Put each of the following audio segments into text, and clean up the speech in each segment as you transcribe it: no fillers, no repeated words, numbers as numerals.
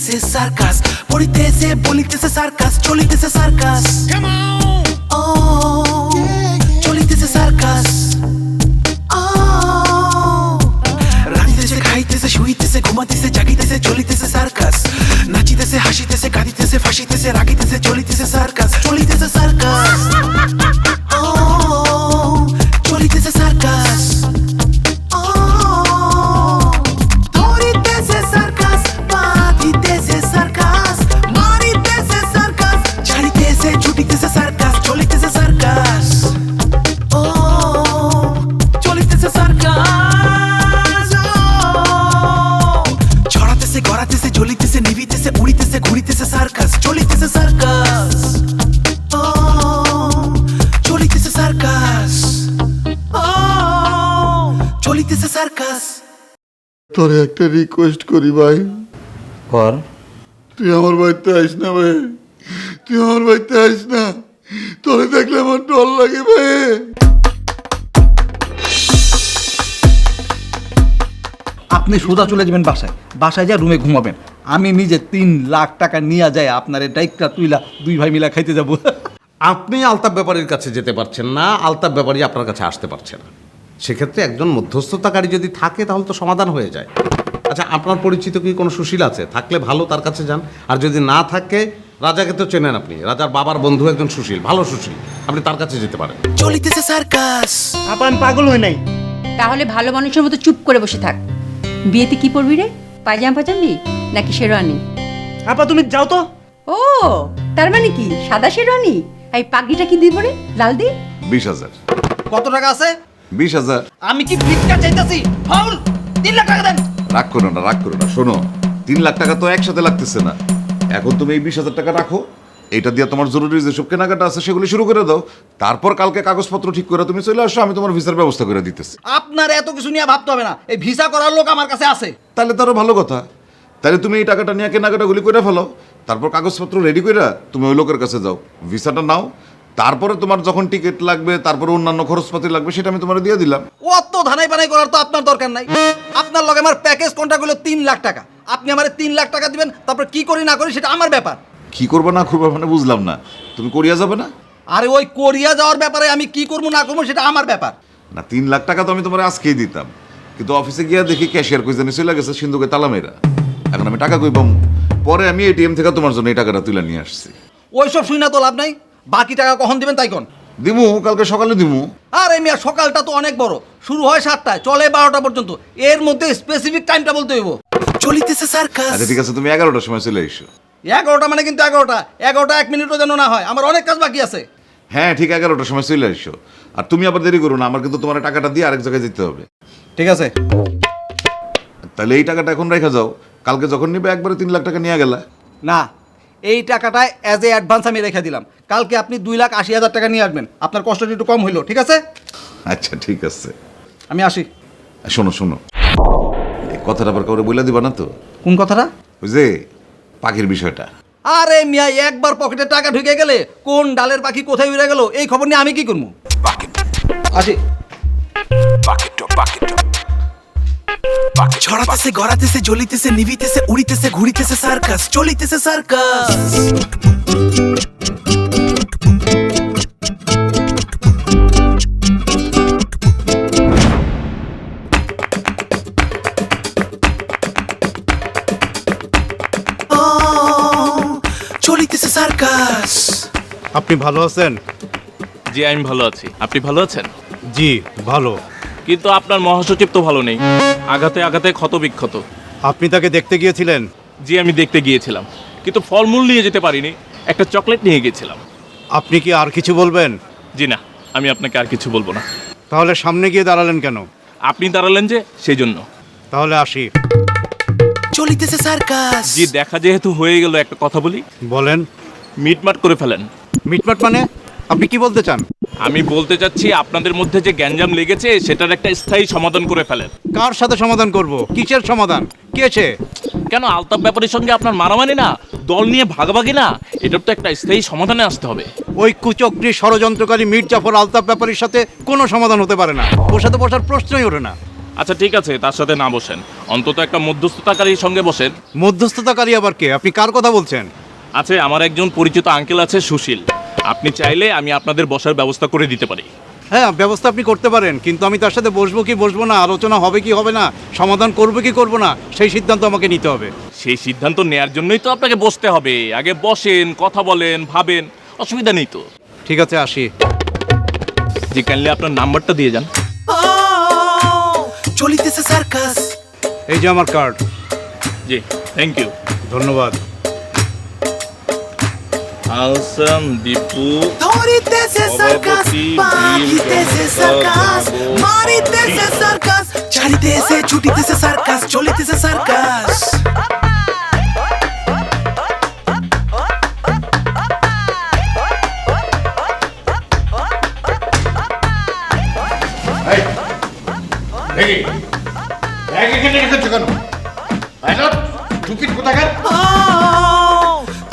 চলিতেছে circus, পড়িতেছে বলিতেছে circus, চলিতেছে circus. ও চলিতেছে সার্কাস। রাঁধিতেছে, খাইতেছে, শুইতেছে, ঘুমাইতেছে, জাগিতেছে, চলিতেছে সার্কাস। নাচিতেছে, হাসিতেছে, কাঁদিতেছে, ফাঁসিতেছে, রাগিতেছে, চলিতেছে সার্কাস, চলিতেছে সার্কাস। ও চলিতেছে সার্কাস। ধরিতেছে সার্কাস, বাঁধিতেছে সার্কাস, মারিতেছে সার্কাস, ছাড়িতেছে, ছুটিতেছে সার্কাস, চলিতেছে সার্কাস। ও চলিতেছে সার্কাস। ছড়াতেছে, গড়াতেছে, জ্বলিতেছে, নিভিতেছে, উড়িতেছে, ঘুরিতেছে সার্কাস, চলিতেছে সার্কাস। ও চলিতেছে সার্কাস। ও চলিতেছে সার্কাস। তোরে একটা রিকোয়েস্ট করি ভাই, কর। তুই আমার বাড়িতে আইস না ভাই, তুই আমার বাড়িতে আইস না, তোরে দেখলে আমার ডর লাগে ভাই। আপনি সোজা চলে যাবেন বাসায়, বাসায় যা রুমে ঘুমাবেন। আমি নিজে 3 লাখ টাকা নিয়ে যাই আপনার ডাইকটা তুইলা 2 ভাই মিলা খাইতে যাব। আপনি আলতাফ ব্যাপারীর কাছে যেতে পারছেন না, আলতাফ ব্যাপারী আপনার কাছে আসতে পারছে না। সেক্ষেত্রে একজন মধ্যস্থতাকারী যদি থাকে তাহলে তো সমাধান হয়ে যায়। আচ্ছা, আপনার পরিচিত কি কোনো সুশীল আছে? থাকলে ভালো, তার কাছে যান। আর যদি না থাকে, রাজাকে তো চেনেন আপনি, রাজার বাবার বন্ধু একজন সুশীল, ভালো সুশীল, আপনি তার কাছে যেতে পারেন। চলিতেছে সার্কাস। আপা আমি পাগল হই নাই। তাহলে ভালো মানুষের মতো চুপ করে বসে থাক। বিয়েতে কি পরবি রে? পায়জামা পাজামবি নাকি শেরওয়ানি? আপা তুমি যাও তো। ও তার মানে কি সাদা শেরওয়ানি? এই পাগড়িটা কি দিব রে? লাল দি? 20,000। কত টাকা আছে? 20,000। আমি কি ভিক্ষা চাইতাছি? ফাউল 3 লাখ টাকা দেন। রাগ করো না, রাগ করো না। শোনো, 3 লাখ টাকা তো একসাথে লাগতেছে না। এখন তুমি এই 20,000 টাকা রাখো, এটা দিয়ে তোমার জরুরি যেসব কেনাকাটা আছে সেগুলি শুরু করে দাও। তারপর কালকে কাগজপত্র ঠিক করে তুমি চলে আসো, আমি তোমার ভিসার ব্যবস্থা করে দিতেছি। আপনার এত কিছু নিয়ে ভাবতে হবে না, এই ভিসা করার লোক আমার কাছে আছে। তাহলে তারও ভালো কথা। তাহলে তুমি এই টাকাটা নিয়ে কেনাকাটাগুলি করে ফেলো, তারপর কাগজপত্র রেডি করে তুমি ওই লোকের কাছে যাও, ভিসাটা নাও। তারপরে তোমার যখন টিকিট লাগবে, তারপরে অন্যান্য খরচপাতি লাগবে, সেটা আমি তোমার দিয়ে দিলাম। অত ধানাই পানাই করার তো আপনার দরকার নাই। আপনার লগে আমার প্যাকেজ কন্ট্রাক্ট হলো 3 লাখ টাকা। আপনি আমারে 3 লাখ টাকা দিবেন, তারপর কি করি না করি সেটা আমার ব্যাপার। কি করবে না করবে মানে বুঝলাম না। তুমি কোরিয়া যাবে না? আরে ওই কোরিয়া যাওয়ার ব্যাপারে আমি কি করবো না করবো সেটা আমার ব্যাপার। না, 3 লাখ টাকা তো আমি তোমার আজকেই দিতাম, কিন্তু অফিসে গিয়ে দেখি ক্যাশিয়ার কই জানি চলে গেছে সিন্ধুকে তালা মেরা। এখন আমি টাকা কই পাবো? পরে আমি এটিএম থেকে তোমার জন্য এই টাকাটা তুলে নিয়ে আসছি। ওইসব শুই না তো লাভ নাই। বাকি টাকা কখন দিবেন তাই কোন? দিমু, কালকে সকালে দিমু। আরে মিয়া, সকালটা তো অনেক বড়, শুরু হয় 7টায়, চলে 12টা পর্যন্ত। এর মধ্যে স্পেসিফিক টাইমটা বলতে হইব। চলিতেছে সার্কাস। আচ্ছা ঠিক আছে, তুমি 11টার সময় চলে এসো। 11টা মানে কিন্তু 11টা 1 মিনিটও যেন না হয়, আমার অনেক কাজ বাকি আছে। হ্যাঁ ঠিক 11টার সময় চলে এসো। আর তুমি আবার দেরি করো না, আমার কিন্তু তোমার টাকাটা দিয়ে আরেক জায়গায় যেতে হবে। ঠিক আছে। তাহলে এই টাকাটা এখন রেখে যাও, কালকে যখন নিবে একবারে 3 লাখ টাকা নিয়ে গেলা। না, এই টাকাটা অ্যাজ এ অ্যাডভান্স আমি রেখে দিলাম। কালকে আপনি 2,80,000 টাকা নিয়ে আসবেন। আপনার কষ্টটা একটু কম হইলো, ঠিক আছে? আচ্ছা ঠিক আছে, আমি আসি। শোনো শোনো, এই কথাটা আবার কাউরে বলে দিবা না তো? কোন কথাটা? ওই যে পাখির বিষয়টা। আরে মিয়া, একবার পকেটে টাকা ঢুকে গেলে কোন ডালের পাখি কোথায় উড়ে গেল এই খবর নিয়ে আমি কি করবো? আসি। ছড়াতেছে, গড়াতেছে, জ্বলিতেছে, নিভিতেছে, উড়িতেছে, ঘুরিতেছে সার্কাস, চলিতেছে সার্কাস। ও চলিতেছে সার্কাস। আপনি ভালো আছেন? জি আমি ভালো আছি। আপনি ভালো আছেন? জি ভালো। কিন্তু আপনার মহাসচিব তো ভালো নেই, আঘাতে আঘাতে ক্ষত বিক্ষত। আপনি তাকে দেখতে গিয়েছিলেন? জি আমি দেখতে গিয়েছিলাম, কিন্তু ফলমূল নিয়ে যেতে পারিনি, একটা চকলেট নিয়ে গিয়েছিলাম। আপনি কি আর কিছু বলবেন? জি না, আমি আপনাকে আর কিছু বলবো না। তাহলে সামনে গিয়ে দাঁড়ালেন কেন? আপনি দাঁড়ালেন যে, সেই জন্য। তাহলে আসি। চলিতেছে সার্কাস। জি দেখা যেহেতু হয়ে গেল, একটা কথা বলি। বলেন। মিটমাট করে ফেলেন। মিটমাট মানে? আপনি কি বলতে চান? আমি বলতে চাচ্ছি আপনাদের মধ্যে যে গ্যাঞ্জাম লেগেছে সেটার একটা স্থায়ী সমাধান করে ফেলেন। কার সাথে সমাধান করব? কিসের সমাধান? কে সে? কেন আলতাফ ব্যাপারীর সঙ্গে আপনার মারামারি না, দল নিয়ে ভাগাভাগি না, এটার তো একটা স্থায়ী সমাধানে আসতে হবে। ওই কুচক্রী ষড়যন্ত্রকারী মীর জাফর আলতাফ ব্যাপারীর সাথে কোনো সমাধান হতে পারে না। ওর সাথে বসার প্রশ্নই ওঠে না। আচ্ছা ঠিক আছে, তার সাথে না বসেন, অন্তত একটা মধ্যস্থতাকারীর সঙ্গে বসেন। মধ্যস্থতাকারী আবার কে? আপনি কার কথা বলছেন? আছে, আমার একজন পরিচিত আঙ্কেল আছে সুশীল, আপনি চাইলে আমি আপনাদের বসার ব্যবস্থা করে দিতে পারি। হ্যাঁ, ব্যবস্থা আপনি করতে পারেন, কিন্তু আমি তার সাথে বসবো কি বসবো না, আলোচনা হবে কি হবে না, সমাধান করবো কি করবো না, সেই সিদ্ধান্ত আমাকে নিতে হবে। সেই সিদ্ধান্ত নেয়ার জন্যই তো আপনাকে বসতে হবে। আগে বসেন, কথা বলেন, ভাবেন, অসুবিধা নেই তো। ঠিক আছে, আসি। জি, কাইন্ডলি আপনার নাম্বারটা দিয়ে যান। চলিতেছে সার্কাস। এই যে আমার কার্ড। G, thank you. ধন্যবাদ। আহসান দীপু ধরিতেছে সার্কাস, পাহিতেছে সার্কাস, মারিতেছে সার্কাস, ছাড়িতেছে ছুটিতেছে সার্কাস, চলিতেছে সার্কাস।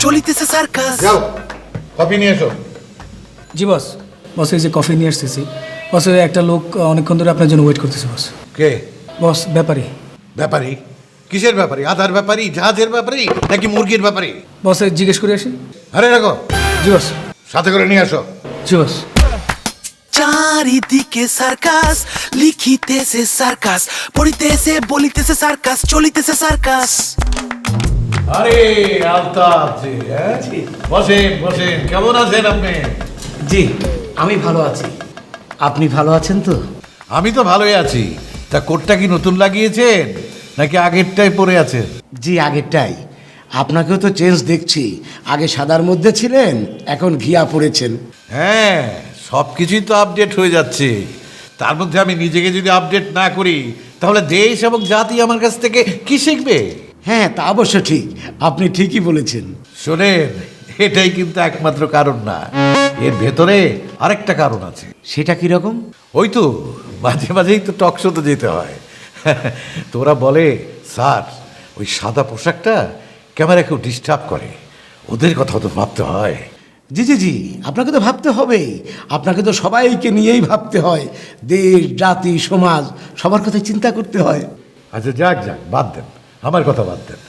চলিতেছে সার্কাস। কফি নিয়ে এসো। জি বস। বস এই যে কফি নিয়ে এসেছি। বস ওই একটা লোক অনেকক্ষণ ধরে আপনার জন্য ওয়েট করতেছে বস। কে? বস ব্যাপারী। ব্যাপারী? কিসের ব্যাপারী? আধার ব্যাপারী, জাহাজের ব্যাপারী, নাকি মুরগির ব্যাপারী? বস জিজ্ঞেস করে আসি। আরে রাখো, জি বস। সাথে করে নিয়ে আসো। জি বস। চারিদিকে সার্কাস, লিখিতেছে সার্কাস, পড়িতেছে বলিতেছে সার্কাস, চলিতেছে সার্কাস। আরে আলতাফ জি, হ্যাঁ বসেন বসেন, কেমন আছেন আপনি? জি আমি ভালো আছি, আপনি ভালো আছেন তো? আমি তো ভালোই আছি। তা কোটটা কি নতুন লাগিয়েছেন নাকি আগেরটাই পরে আছেন? জি আগেরটাই। আপনাকেও তো চেঞ্জ দেখছি, আগে সাদার মধ্যে ছিলেন, এখন ঘিয়া পড়েছেন। হ্যাঁ, সব কিছুই তো আপডেট হয়ে যাচ্ছে। তার মধ্যে আমি নিজেকে যদি আপডেট না করি তাহলে দেশ এবং জাতি আমার কাছ থেকে কি শিখবে? হ্যাঁ তা অবশ্য ঠিক, আপনি ঠিকই বলেছেন। শোনেন, এটাই কিন্তু একমাত্র কারণ না, এর ভেতরে আরেকটা কারণ আছে। সেটা কীরকম? ওই তো মাঝে মাঝেই তো টক শোতে যেতে হয়। তোরা বলে স্যার ওই সাদা পোশাকটা ক্যামেরাকেও ডিস্টার্ব করে, ওদের কথা তো ভাবতে হয়। জি জি জি, আপনাকে তো ভাবতে হবেই, আপনাকে তো সবাইকে নিয়েই ভাবতে হয়, দেশ জাতি সমাজ সবার কথা চিন্তা করতে হয়। আচ্ছা যাক যাক, বাদ দেন, আমার কথা বাদ দেন।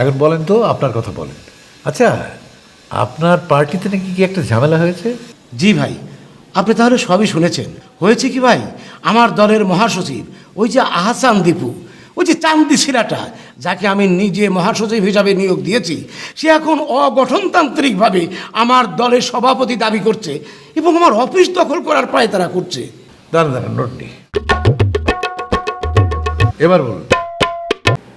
এখন বলেন তো, আপনার কথা বলেন। আচ্ছা, আপনার পার্টিতে নাকি কি একটা ঝামেলা হয়েছে? জি ভাই, আপনি তাহলে সবই শুনেছেন। হয়েছে কি ভাই, আমার দলের মহাসচিব ওই যে আহসান দীপু, ওই যে চান্দি ছিলাটা, যাকে আমি নিজে মহাসচিব হিসাবে নিয়োগ দিয়েছি, সে এখন অগঠনতান্ত্রিকভাবে আমার দলের সভাপতি দাবি করছে এবং আমার অফিস দখল করার প্রায় তারা করছে। দাঁড়ান দাঁড়ান, নোট নেই। এবার বলুন,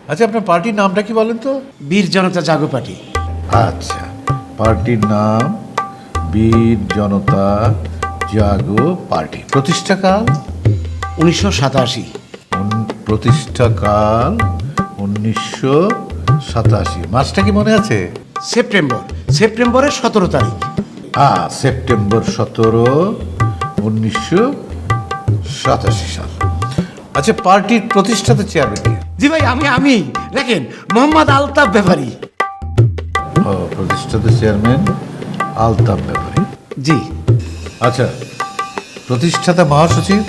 আচ্ছা আপনার পার্টির নামটা কি বলেন তো? বীর জনতা জাগো পার্টি। আচ্ছা, পার্টির নাম বীর জনতা জাগো পার্টি। প্রতিষ্ঠাকাল 1987। প্রতিষ্ঠাকাল 1987। মাসটা কি মনে আছে? সেপ্টেম্বরের 17 তারিখ। সেপ্টেম্বর 17, 1987 সাল। আচ্ছা, পার্টির প্রতিষ্ঠাতা চেয়ারম্যান কে? জি ভাই, আমি দেখেন মোহাম্মদ আলতাফ ব্যাপারী। ও, প্রতিষ্ঠাতা চেয়ারম্যান আলতাফ ব্যাপারী। জি। আচ্ছা, প্রতিষ্ঠাতা মহাসচিব?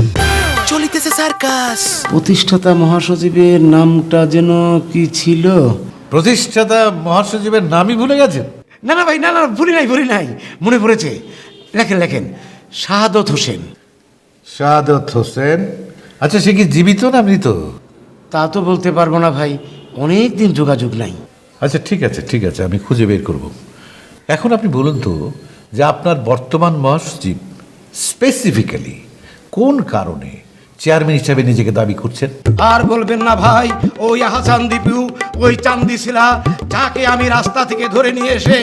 চলিতেছে সার্কাস। প্রতিষ্ঠাতা মহাসচিবের নামটা যেন কি ছিল? প্রতিষ্ঠাতা মহাসচিবের নামই ভুলে গেছেন? না না ভাই, না না, ভুলি নাই, মনে পড়েছে। লেখেন শাহাদত হোসেন। শাহাদত হোসেন। আচ্ছা, সে কি জীবিত না মৃত? তা তো বলতে পারবো না ভাই, অনেক দিন যোগাযোগ নাই। আচ্ছা ঠিক আছে, আমি খুঁজে বের করব। এখন আপনি বলুন তো, যে আপনার বর্তমান মহাসচিব স্পেসিফিক্যালি কোন কারণে চেয়ারম্যান হিসাবে নিজেকে দাবি করছেন? আর বলবেন না ভাই, ওই আহসান দীপু, ওই চান্দি ছিলা, যাকে আমি রাস্তা থেকে ধরে নিয়ে এসে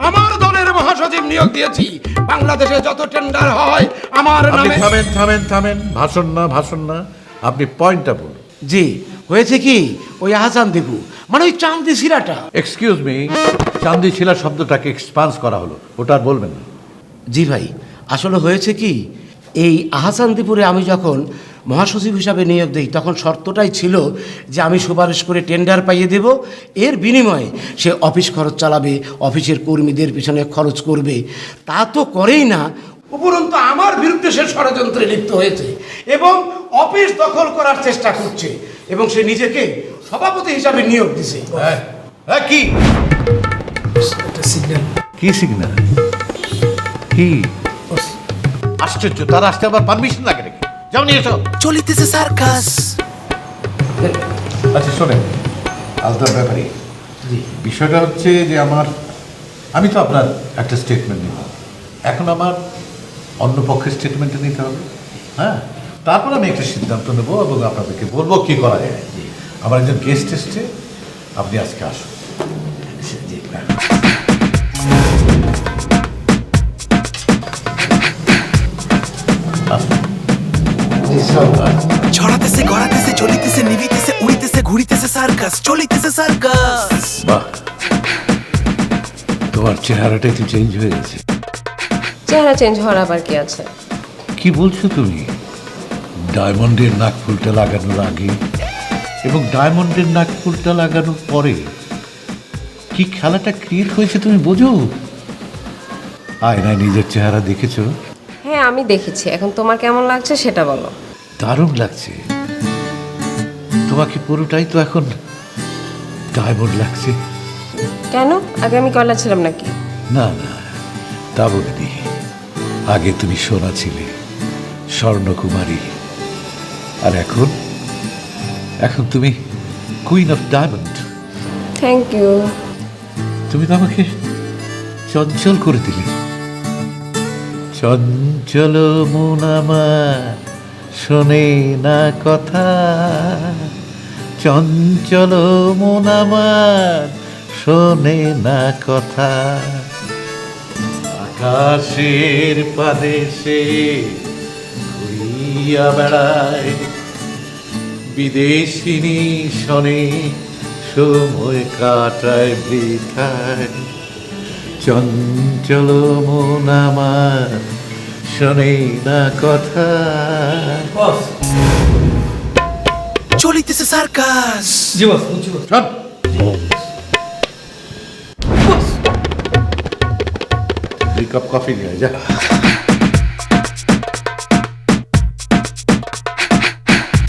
আমার দলের মহাসচিব নিয়োগ দিয়েছি। বাংলাদেশে যত টেন্ডার হয় আমার আপনি নামে। থামেন, ভাষণ না, আপনি পয়েন্টটা বলুন। জি, হয়েছে কি, ওই আহসান দীপু মানে ওই চান্দি ছিলাটা। এক্সকিউজ মি, চান্দি শিলা শব্দটাকে এক্সপান্স করা হলো, ওটা আর বলবেন না। জি ভাই, আসলে হয়েছে কি, এই আহসান দীপুরে আমি যখন মহাসচিব হিসাবে নিয়োগ দিই, তখন শর্তটাই ছিল যে আমি সুপারিশ করে টেন্ডার পাইয়ে দেব, এর বিনিময়ে সে অফিস খরচ চালাবে, অফিসের কর্মীদের পিছনে খরচ করবে। তা তো করেই না, উপরন্তু আমার বিরুদ্ধে সে ষড়যন্ত্রে লিপ্ত হয়েছে এবং অফিস দখল করার চেষ্টা করছে এবং সে নিজেকে সভাপতি হিসাবে নিয়োগ দিছে। কি একটা সিগন্যাল। কি সিগন্যাল? কি আশ্চর্য, তারা আসতে আবার পারমিশন লাগে নাকি? যাও নিয়ে এসো। চলিতেছে সার্কাস। আচ্ছা শোনেন আলতার ব্যাপারে, বিষয়টা হচ্ছে যে আমি তো আপনার একটা স্টেটমেন্ট নিব, এখন আমার অন্য পক্ষের স্টেটমেন্টে নিতে হবে। হ্যাঁ, তারপর আমি একটা সিদ্ধান্ত নেবো এবং আপনাদেরকে বলবো কি করা যায়। আমার একজন গেস্ট এসছে, আপনি আজকে আসুন। ছড়াতেছে গড়াতেছে চলিতেছে নিভিতেছে উড়িতেছে ঘুরিতেছে সার্কাস, চলিতেছে সার্কাস। বাহ, তোমার চেহারাটা একটু চেঞ্জ হয়ে গেছে। চেহারা চেঞ্জ হওয়ার আবার কি আছে? কি বলছো তুমি? ডায়মন্ডের নাকফুলটা লাগানোর আগে এবং ডায়মন্ডের নাকফুলটা লাগানোর পরে কি খেলাটা ক্রিয়েট হয়েছে তুমি বোঝো? আয়নায় নিজের চেহারা দেখেছো? হ্যাঁ আমি দেখেছি, এখন তোমার কেমন লাগছে সেটা বলো। দারুণ লাগছে তোমাকে, পুরোটাই তো এখন ডায়মন্ড লাগছে। কেন, আগে আমি কয়লা ছিলাম নাকি? না না, তা বলিনি। আগে তুমি সোনা ছিলে, স্বর্ণকুমারী, আর এখন তুমি queen of diamond. Thank you. তুমি তো আমাকে চঞ্চল করে দিলে। চঞ্চল মন আমার শোনে না কথা, চঞ্চল মন আমার শোনে না কথা, আকাশের পাদেশে ঘুরিয়া বেড়ায়, বিদেশিনী শনে সময় কাটায় বৃথায়, চঞ্চল মন আমার শোনে না কথা। চলিতেছে সার্কাস। জি বস, বুঝছি বস। শোন, দুই কাপ কফি নিয়ে আয়, যা।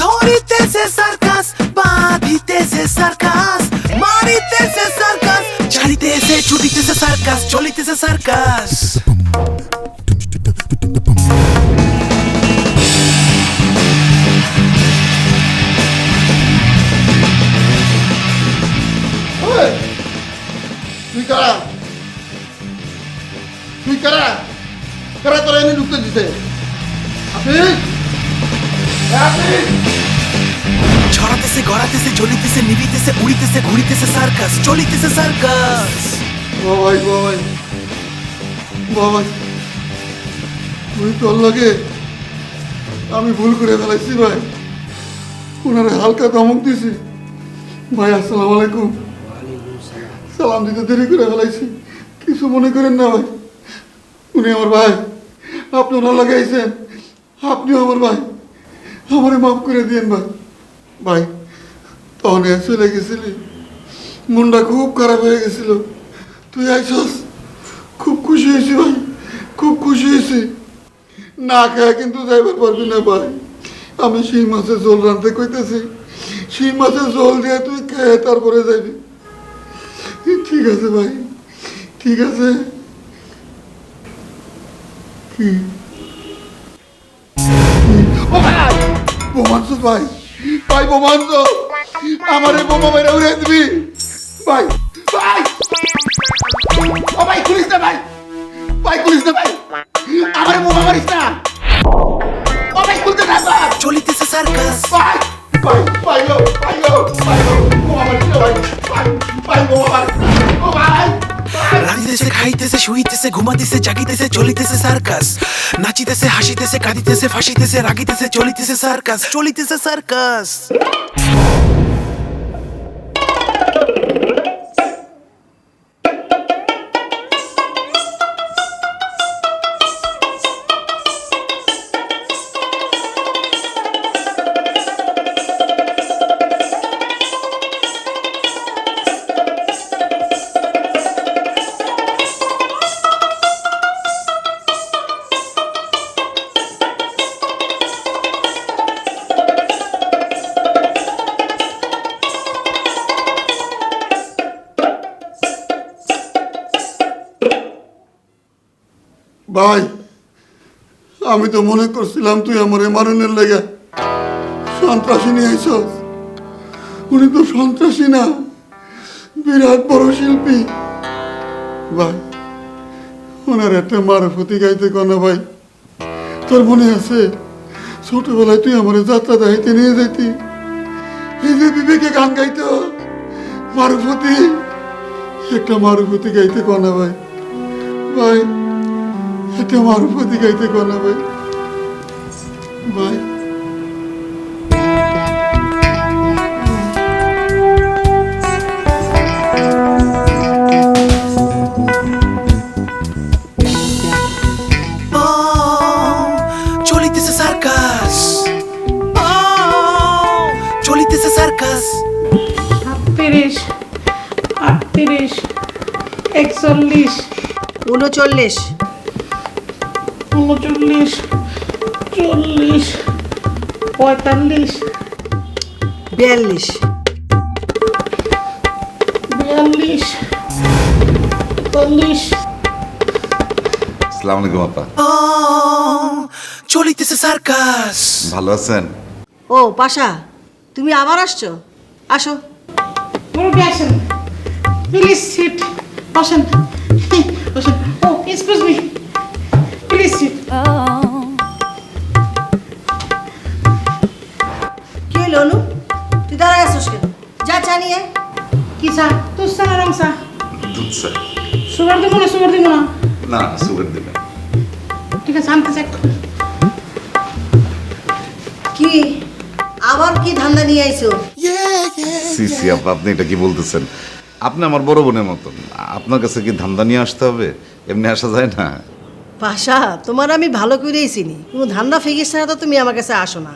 ধরিতেছে সার্কাস, বাঁধিতেছে সার্কাস, মারিতেছে সার্কাস, ছাড়িতেছে ছুটিতেছে সার্কাস, চলিতেছে সার্কাস। তুই কারা? তুই কারা? কারা তোরা এনে ঢুকতে দিতে? ছড়াতেছে গড়াতেছে চলিতেছে নিভিতেছে উড়িতেছে ঘুরিতেছে সার্কাস, চলিতেছে সার্কাস। বাবাই বাবাই বাবাই, তুই তোর লাগে আমি ভুল করে ফেলাইছি ভাই, ওনারে হালকা ধমক দিছি ভাই। আসসালামু আলাইকুম। সালাম দিতে দেরি করে ফেলাইছি, কিছু মনে করেন না ভাই। উনি আমার ভাই, আপনি ওনার লাগে আইছেন, আপনিও আমার ভাই, আমারে মাফ করে দিয়েন ভাই। ভাই তখন চলে গেছিলি, মনটা খুব খারাপ হয়ে গেছিল, তুই আইসস, খুব খুশি হয়েছি ভাই, খুব খুশি হয়েছি। না খায় কিন্তু যাইবার পারবি না ভাই, আমি শিং মাছের ঝোল রাঁধতে কইতেছি, শিং মাছের ঝোল দিয়ে তুই খেয়ে তারপরে যাবি। ঠিক আছে ভাই, ঠিক আছে। কি ও ভাই, বোমানস ভাই, ভাই বোমানস, আমার এই বোমা মেরে উড়ে দিবি ভাই। ভাই ও ভাই, খুলিস না ভাই, ভাই খুলিস না ভাই, আমার বোমা মারিস না। ও ভাই খুলতে না ভাই, চলিতেছে সার্কাস। ভাই ভাই ভাই গো, ভাই গো, ভাই গো, বোমা মারিস না ভাই, ভাই ভাই বোমা মারিস না। ও ভাই রাঁধিতেছে খাইতেছে শুইতেছে ঘুমাতেছে জাগিতেছে চলিতেছে সার্কাস, নাচিতেছে হাসিতেছে কাঁদিতেছে ফাঁসিতেছে রাগিতেছে চলিতেছে সার্কাস, চলিতেছে সার্কাস। ভাই আমি তো মনে করছিলাম তুই আমার মারণের লেগে সন্ত্রাসী নিয়ে আইসস। উনি তো সন্ত্রাসী না, বিরাট বড় শিল্পী। ভাই ওনার একটা মারফতি গাইতে কনা ভাই, তোর মনে আছে ছোটবেলায় তুই আমার যাত্রা দেখাইতে নিয়ে যাইতি, এই যে বিবেকে গান গাইতো মারুফতি, একটা মারুফতি গাইতে কনা ভাই। ভাই একটা মারুফতি গাইতে কনা ভাই। ভাই চলিতেছে সার্কাস, চলিতেছে সার্কাস। 38, 38, 41, 39, 39, 40, 45, 42, 42, 43। আসসালামু আলাইকুম আপা, চলিতেছে সার্কাস। ভালো আছেন? ও পাশা, তুমি আবার আসছো? আসো। মুরব্বী আসেন, প্লিজ সিট, বসেন, বসেন। ও এক্সকিউজ মি, প্লিজ সিট। কি হলো অনু, তুই দাঁড়ায় আসছিস কেন? যা চা নিয়ে। কি চা? তোর চা না রং চা? দুধ চা। সুগার দেবো না? সুগার দেবো না? না সুগার দিবেন। ঠিক আছে, আনতে চেক। কি আবার কি ধান্দা নিয়ে আইছো? সি আপা, আপনি এটা কি বলতেছেন? আপনি আমার বড় বোনের মতন, আপনার কাছে কি ধান্দা নিয়ে আসতে হবে? এমনি আসা যায় না। পাশা, তোমার আমি ভালো করেই চিনি, কোনো ধান্দা ফিকির ছাড়া তো তুমি আমার কাছে আসো না।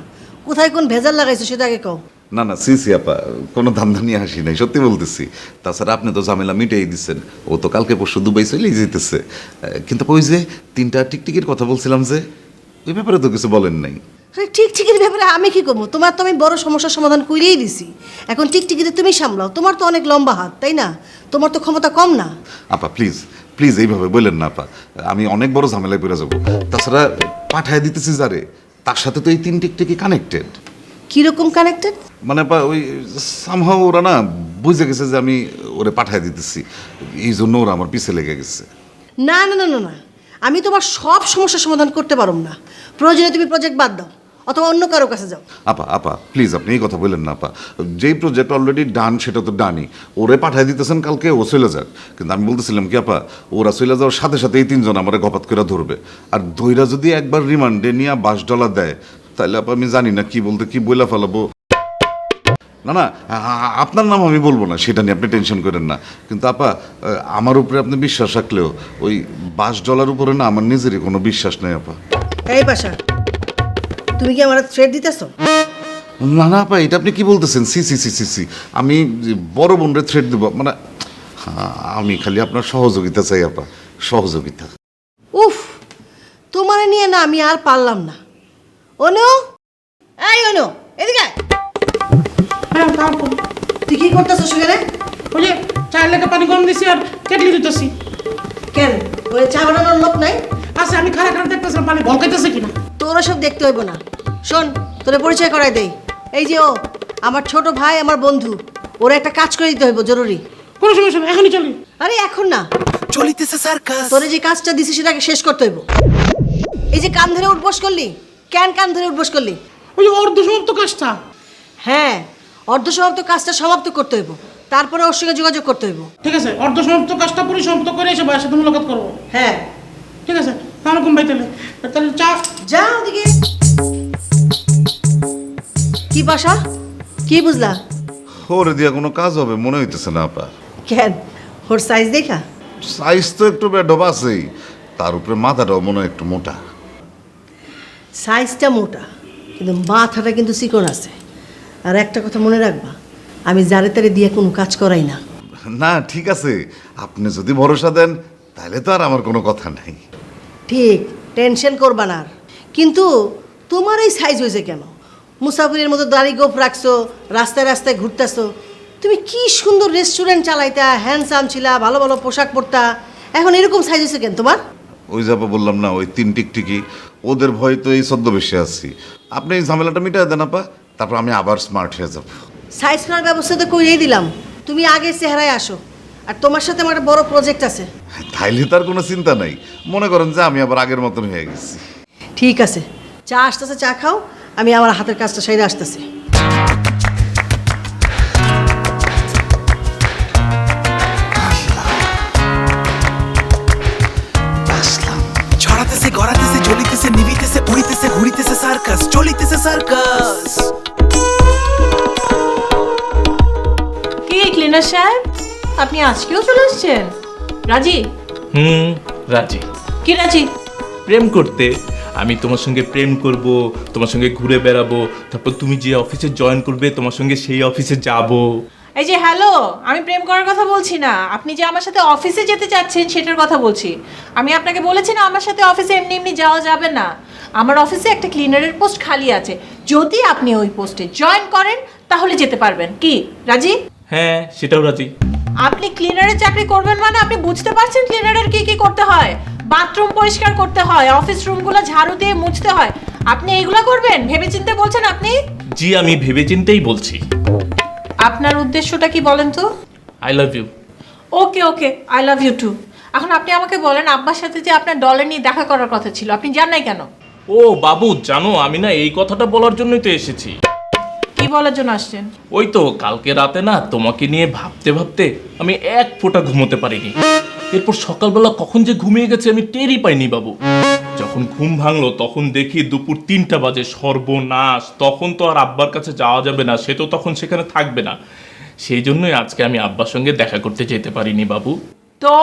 কোথায় কোন ভেজাল লাগাইছো সেটা আগে কও। না না সি আপা, কোনো ধান্দা নিয়ে আসি নাই, সত্যি বলতেছি। তাছাড়া আপনি তো ঝামেলা মিটাই দিচ্ছেন, ও তো কালকে পরশু দুবাই চলেই যেতেছে। কিন্তু ওই যে 3টা টিকটিকির কথা বলছিলাম যে, ওই ব্যাপারে তো কিছু বলেন নাই। আরে টিকটিকির ব্যাপারে আমি কি করবো? তোমার তো আমি বড় সমস্যার সমাধান করেই দিছি। এখন টিকটিকিতে তুমি সামলাও, তোমার তো অনেক লম্বা হাত, তাই না? তোমার তো ক্ষমতা কম না। আপা প্লিজ প্লিজ এইভাবে বললেন না আপা, আমি অনেক বড় ঝামেলায় পড়ে যাবো। তাছাড়া পাঠায় দিতেছি যারে, তার সাথে তো এই 3 টিকটিকি কানেক্টেড। কিরকম কানেক্টেড? মানে আপা ওই সামহাও ওরা না বুঝে গেছে যে আমি ওরে পাঠায় দিতেছি, এই জন্য ওরা আমার পিছে লেগে গেছে। না না না না না, আমি তোমার সব সমস্যার সমাধান করতে পারব না। প্রয়োজনে তুমি প্রজেক্ট বাদ দাও, অথবা অন্য কারো কাছে যাও। আপা প্লিজ আপনি এই কথা বললেন না আপা। যেই প্রজেক্ট অলরেডি ডান সেটা তো ডানই, ওরে পাঠায় দিতেছেন কালকে, ও চলে যাক। কিন্তু আমি বলতেছিলাম কি আপা, ওরা চলে যাওয়ার সাথে সাথে এই 3জন আমার গপাত করে ধরবে। আর ধৈরা যদি একবার রিমান্ডে নিয়ে $22 দেয়, তাহলে আপা আমি জানি না কি বলতে কি বইলা ফেলাবো। না না, আপনার নাম আমি বলবো না, সেটা নিয়ে আপনি টেনশন করেন না। কিন্তু আপা, আমার উপরে আপনি বিশ্বাস রাখলেও ওই $22 উপরে না আমার নিজেরই কোনো বিশ্বাস নেই আপা। এই পাশা, তুমি কি আমার থ্রেড দিতেছো? না না আপা, এটা আপনি কি বলতেছেন? সি আমি বড় বোনরে থ্রেট দেবো মানে? আমি খালি আপনার সহযোগিতা চাই আপা, সহযোগিতা। উফ, তোমারে নিয়ে না আমি আর পারলাম না। অনু, এই অনু, এদিকে আয়। হ্যাঁ তারপর তুই কি করতেছো সেখানে? ওই যে চায়ের লেগে পানি গরম দিছি আর কেটলি দিতেছি। কেন, ওই চা বানানোর লোক নাই? আচ্ছা, আমি খারাপ খারাপ দেখতেছিলাম পানি ভলকাইতেছে কিনা। তোরা সব দেখতে হইব না। শোন, তোরে পরিচয় করাই দেই। এই যে ও আমার ছোট ভাই, আমার বন্ধু। ওরা একটা কাজ করে দিতে হইব, জরুরি। কোনো সমস্যা নেই, এখনই চলি। আরে এখন না, চলিতেছে সার্কাস। তোরে যে কাজটা দিছি সেটাকে শেষ করতে হইব। এই যে কান ধরে উঠবস করলি, কেন কান ধরে উঠবস করলি? ওই যে অর্ধ সমাপ্ত কাজটা। হ্যাঁ, অর্ধসমাপ্ত কাজটা সমাপ্ত করতে হইব, তারপরে ওর সঙ্গে যোগাযোগ করতে হইব। ঠিক আছে, অর্ধ সমাপ্ত কাজটা পরিসমাপ্ত করে এসে ভাইয়ের সাথে মুলাকাত করবো। হ্যাঁ ঠিক আছে, তাহলে ভাই, তাহলে তাহলে চা। যা ওদিকে। কি পাশা, কি বুঝলা? ওরে দিয়া কোনো কাজ হবে মনে হইতেছে না আপা। কেন, ওর সাইজ দেখা? সাইজ তো একটু বেডব আছেই, তার উপরে মাথাটাও মনে হয় একটু মোটা। সাইজটা মোটা, কিন্তু মাথাটা কিন্তু চিকন আছে। আর একটা কথা মনে রাখবা, আমি জারে তারে দিয়ে কোনো কাজ করাই না। না ঠিক আছে, আপনি যদি ভরসা দেন তাহলে তো আর আমার কোনো কথা নাই। ঠিক, টেনশন করবা না। কিন্তু তোমার এই সাইজ হয়েছে কেন? মুসাফিরের মতো দাড়ি গোফ রাখছো, রাস্তায় রাস্তায় ঘুরতেছো। তুমি কি সুন্দর রেস্টুরেন্ট চালাইতা, হ্যান্ডসাম ছিলা, ভালো ভালো পোশাক পরতা, এখন এরকম সাইজ হয়েছে কেন তোমার? ওই যাবো বললাম না, ওই 3 টিকটিকি, ওদের ভয় তো এই ছদ্মবেশে আছি। আপনি এই ঝামেলাটা মিটাই দেন আপা, তারপর আমি আবার স্মার্ট হয়ে যাব। সাইজ করার ব্যবস্থা তো করেই দিলাম, তুমি আগের চেহারায় আসো। আর তোমার সাথে আমার একটা বড় প্রজেক্ট আছে। তাইলে তার কোনো চিন্তা নাই, মনে করেন যে আমি আবার আগের মতন হয়ে গেছি। ঠিক আছে, চা আসতেছে, চা খাও, আমি আমার হাতের কাজটা সাইডে আসতেছি। ছড়াতেছে গড়াতেছে জ্বলিতেছে নিভিতেছে উড়িতেছে ঘুরিতেছে সার্কাস, চলিতেছে সার্কাস। কি ক্লিনার সাহেব, আপনি আজকেও চলে আসছেন? রাজি? রাজি। কি রাজি? প্রেম করতে। আমি তোমার সঙ্গে প্রেম করব, তোমার সঙ্গে ঘুরে বেড়াবো, তারপর তুমি যে অফিসে জয়েন করবে তোমার সঙ্গে সেই অফিসে যাব। এই যে হ্যালো, আমি প্রেম করার কথা বলছি না, আপনি যে আমার সাথে অফিসে যেতে চাচ্ছেন সেটার কথা বলছি। আমি আপনাকে বলেছি না আমার সাথে অফিসে এমনি এমনি যাওয়া যাবে না। আমার অফিসে একটা ক্লিনারের পোস্ট খালি আছে, যদি আপনি ওই পোস্টে জয়েন করেন তাহলে যেতে পারবেন। কি রাজি? হ্যাঁ, সেটাও রাজি। আপনি ক্লিনারের চাকরি করবেন মানে আপনি বুঝতে পারছেন ক্লিনারের কি কি করতে হয়? বাথরুম পরিষ্কার করতে হয়, অফিস রুমগুলো ঝাড়ু দিয়ে মুছতে হয়, আপনি এগুলো করবেন ভেবেচিন্তে বলছেন আপনি? জি, আমি ভেবেচিন্তেই বলছি। আপনার উদ্দেশ্যটা কি বলেন তো? I love you. Okay okay, I love you too. এখন আপনি আমাকে বলেন, আব্বার সাথে যে আপনার ডলার নিয়ে দেখা করার কথা ছিল, আপনি যান নাই কেন? ও বাবু, জানো আমি না এই কথাটা বলার জন্যই তো এসেছি। কি বলার জন্য আসছেন? ওই তো কালকে রাতে না তোমাকে নিয়ে ভাবতে ভাবতে আমি এক ফোঁটা ঘুমোতে পারিনি। এরপর সকালবেলা কখন যে ঘুমিয়ে গেছে আমি টেরই পাইনি বাবু। যখন ঘুম ভাঙলো তখন দেখি দুপুর 3টা বাজে। সর্বনাশ, তখন তো আর আব্বার কাছে যাওয়া যাবে না, সে তো তখন সেখানে থাকবে না। সেই জন্যই আজকে আমি আব্বার সঙ্গে দেখা করতে যেতে পারিনি বাবু। তো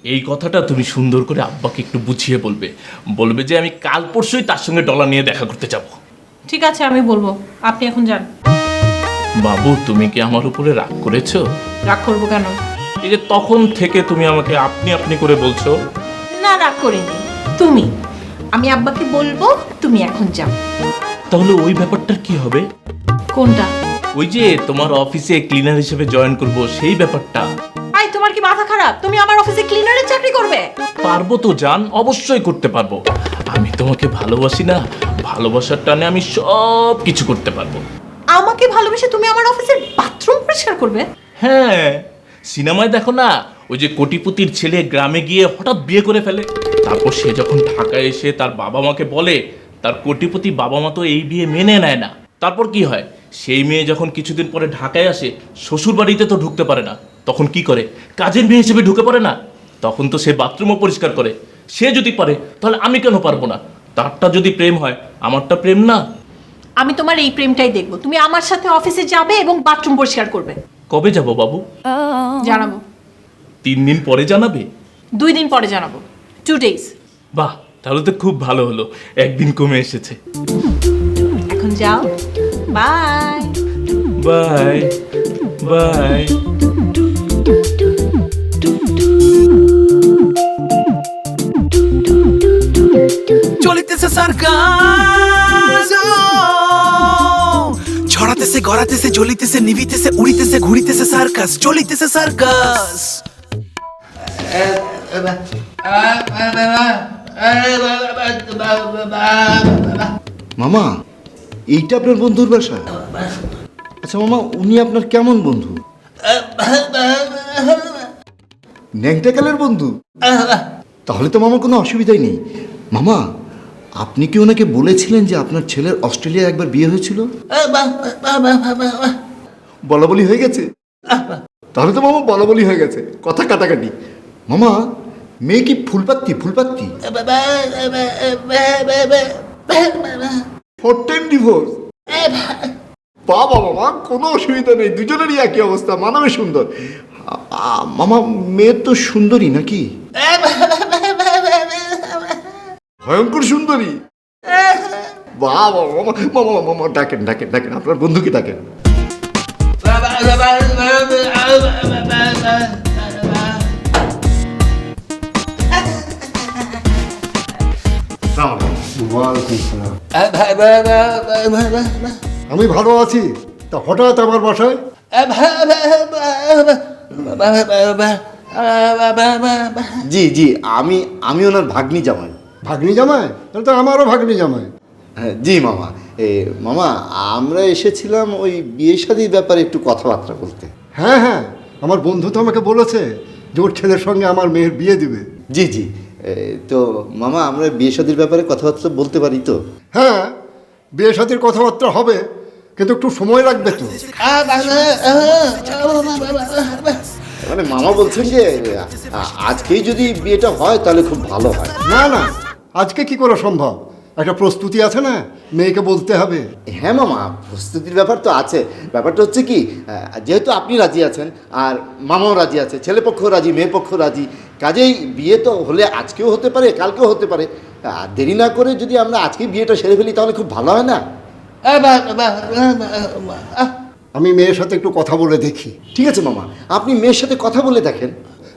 এই কথাটা তুমি সুন্দর করে আব্বাকে একটু বুঝিয়ে বলবে, বলবে যে আমি কাল পরশুই তার সঙ্গে ডলার নিয়ে দেখা করতে যাব। ঠিক আছে, আমি বলবো, আপনি এখন যান। বাবু, তুমি কি আমার উপরে রাগ করেছো? রাগ করবো কেন? এই যে তখন থেকে তুমি আমাকে আপনি আপনি করে বলছো। না, রাগ করিনি। তুমি, আমি আব্বাকে বলবো তুমি এখন যাও। তাহলে ওই ব্যাপারটার কি হবে? কোনটা? ওই যে তোমার অফিসে ক্লিনার হিসেবে জয়েন করব সেই ব্যাপারটা। আই, তোমার কি মাথা খারাপ? তুমি আমার অফিসে ক্লিনারের চাকরি করবে? পারবো তো জান, অবশ্যই করতে পারবো। আমি তোমাকে ভালোবাসি না, ভালোবাসার টানে আমি সব কিছু করতে পারবো। আমাকে ভালোবেসে তুমি আমার অফিসের বাথরুম পরিষ্কার করবে? হ্যাঁ, সিনেমায় দেখো না, ওই যে কোটিপতির ছেলে গ্রামে গিয়ে হঠাৎ বিয়ে করে ফেলে, তারপর সে যখন ঢাকায় এসে তার বাবা মাকে বলে, তার কোটিপতি বাবা মা তো এই বিয়ে মেনে নেয় না। তারপর কি হয়, সেই মেয়ে যখন কিছুদিন পরে ঢাকায় আসে, শ্বশুর বাড়িতে তো ঢুকতে পারে না, তখন কি করে, কাজের মেয়ে হিসেবে ঢুকে পড়ে না, তখন তো সে বাথরুমও পরিষ্কার করে। সে যদি পারে তাহলে আমি কেন পারবো না? তারটা যদি প্রেম হয়, আমারটা প্রেম না? আমি তোমার এই প্রেমটাই দেখবো, তুমি আমার সাথে অফিসে যাবে এবং বাথরুম পরিষ্কার করবে। কবে যাব বাবু? জানাবো। 3 দিন পরে জানাবে? 2 দিন পরে জানাবো, 2 days। বাহ, তাহলে তো খুব ভালো হলো, একদিন কমে এসেছে। এখন যাও, বাই বাই বাই। চলিতেছে সার্কাস, ছড়াতেছে গড়াতেছে জ্বলিতেছে নিভিতেছে উড়িতেছে ঘুরিতেছে সার্কাস, চলিতেছে সার্কাস। মামা, এইটা আপনার বন্ধুর বাসা? আচ্ছা মামা, উনি আপনার কেমন বন্ধু? ন্যাংটাকালের বন্ধু? তাহলে তো মামা কোনো অসুবিধাই নেই। মামা, আপনি কি ওনাকে বলেছিলেন যে আপনার ছেলের অস্ট্রেলিয়া একবার বিয়ে হয়েছিল? বলা বলি হয়ে গেছে? তাহলে তো মামা বলা বলি হয়ে গেছে, কথা কাটাকাটি। মামা, মেয়ে কি ফুলপাত্তি? ফুলপাত্তি 4 টাইম ডিভোর্স? বাবা মামা, কোনো অসুবিধা নেই, দুজনেরই একই অবস্থা, মানাবে সুন্দর। মামা, মেয়ে তো সুন্দরী নাকি? ভয়ঙ্কর সুন্দরী? বাবা মামা, মামা মামা ডাকেন ডাকেন ডাকেন, আপনার বন্ধুকে ডাকেন। আমি ভালো আছি, তা হঠাৎ আমার বাসায়? জি জি, আমি ওনার ভাগ্নি জামাই। ভাগ্নি জামাই? তাহলে তো আমারও ভাগ্নি জামাই। হ্যাঁ, জি মামা। মামা, আমরা এসেছিলাম ওই বিয়ে শাদির ব্যাপারে একটু কথাবার্তা বলতে। হ্যাঁ হ্যাঁ, আমার বন্ধু তো আমাকে বলেছে যে ওর ছেলের সঙ্গে আমার মেয়ের বিয়ে দিবে। জি জি। তো মামা, আমরা বিয়ে শাদির ব্যাপারে কথাবার্তা বলতে পারি তো? হ্যাঁ, বিয়ে শাদির কথাবার্তা হবে, কিন্তু একটু সময় লাগবে তো। মানে মামা বলছেন যে আজকেই যদি বিয়েটা হয় তাহলে খুব ভালো হয়। না না, আজকে কি করে সম্ভব? একটা প্রস্তুতি আছে না, মেয়েকে বলতে হবে। হ্যাঁ মামা, প্রস্তুতির ব্যাপার তো আছে। ব্যাপারটা হচ্ছে কি, যেহেতু আপনি রাজি আছেন আর মামাও রাজি আছে, ছেলে পক্ষ রাজি, মেয়ে পক্ষ রাজি, কাজেই বিয়ে তো হলে আজকেও হতে পারে, কালকেও হতে পারে। দেরি না করে যদি আমরা আজকেই বিয়েটা সেরে ফেলি তাহলে খুব ভালো হয় না? আমি মেয়ের সাথে একটু কথা বলে দেখি। ঠিক আছে মামা, আপনি মেয়ের সাথে কথা বলে দেখেন।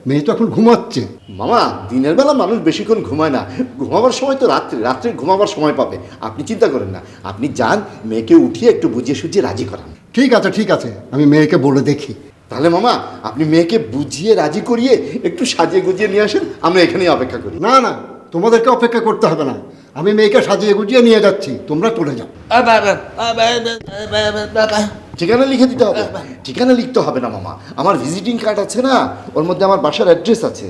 মেয়ে তো এখন ঘুমাচ্ছে। মামা, দিনের বেলা মানুষ বেশিক্ষণ ঘুমায় না, ঘুমাবার সময় তো রাত্রে ঘুমাবার সময় পাবে। আপনি চিন্তা করেন না, আপনি যান, মেয়েকে উঠিয়ে একটু বুঝিয়ে সুঝিয়ে রাজি করান। ঠিক আছে ঠিক আছে, আমি মেয়েকে বলে দেখি। তাহলে মামা, আপনি মেয়েকে বুঝিয়ে রাজি করিয়ে একটু সাজিয়ে গুজিয়ে নিয়ে আসেন, আমরা এখানেই অপেক্ষা করি। না না, তোমাদেরকে অপেক্ষা করতে হবে না, আমি মেয়েকে সাজিয়ে গুজিয়ে নিয়ে যাচ্ছি, তোমরা চলে যাও। ঠিকানা লিখে দিতে হবে? ঠিকানা লিখতে হবে না মামা, আমার ভিজিটিং কার্ড আছে না, ওর মধ্যে আমার বাসার অ্যাড্রেস আছে।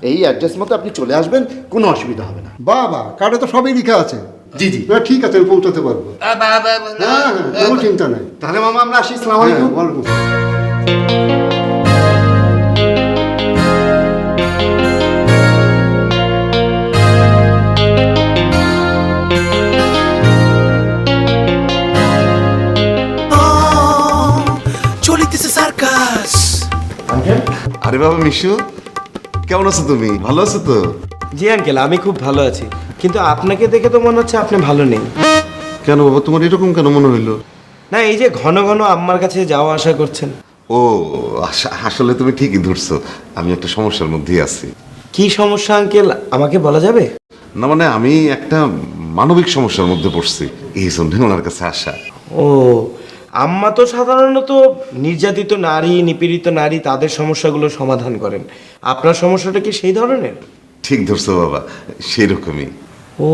এই অ্যাড্রেস মতো আপনি চলে আসবেন, কোনো অসুবিধা হবে না। বাবা, কার্ডে তো সবই লেখা আছে। জি জি, ঠিক আছে, আমি পৌঁছাতে পারবো। হ্যাঁ, কোনো চিন্তা নাই। তাহলে মামা আমরা আসি। আসসালামু আলাইকুম। ওয়ালাইকুম। চলিতেছে সার্কাস। আরে বাবা মিশু, কেমন আছো তুমি? ভালো আছো তো? জি আঙ্কেল, আমি খুব ভালো আছি, কিন্তু আপনাকে দেখে তো মনে হচ্ছে আপনি ভালো নেই। কেন বাবা, তোমার এরকম কেন মনে হইলো? না, এই যে ঘন ঘন আম্মার কাছে যাওয়া আসা করছেন। ও আসলে তুমি ঠিকই ধরছো, আমি একটা সমস্যার মধ্যেই আছি। কি সমস্যা আঙ্কেল, আমাকে বলা যাবে? না মানে আমি একটা মানবিক সমস্যার মধ্যে পড়ছি, এই জন্য ওনার কাছে আসা। ও, আম্মা তো সাধারণত নির্যাতিত নারী, নিপীড়িত নারী, তাদের সমস্যাগুলো সমাধান করেন। আপনার সমস্যাটা কি সেই ধরনের? ঠিক ধরছো বাবা, সেরকমই। ও,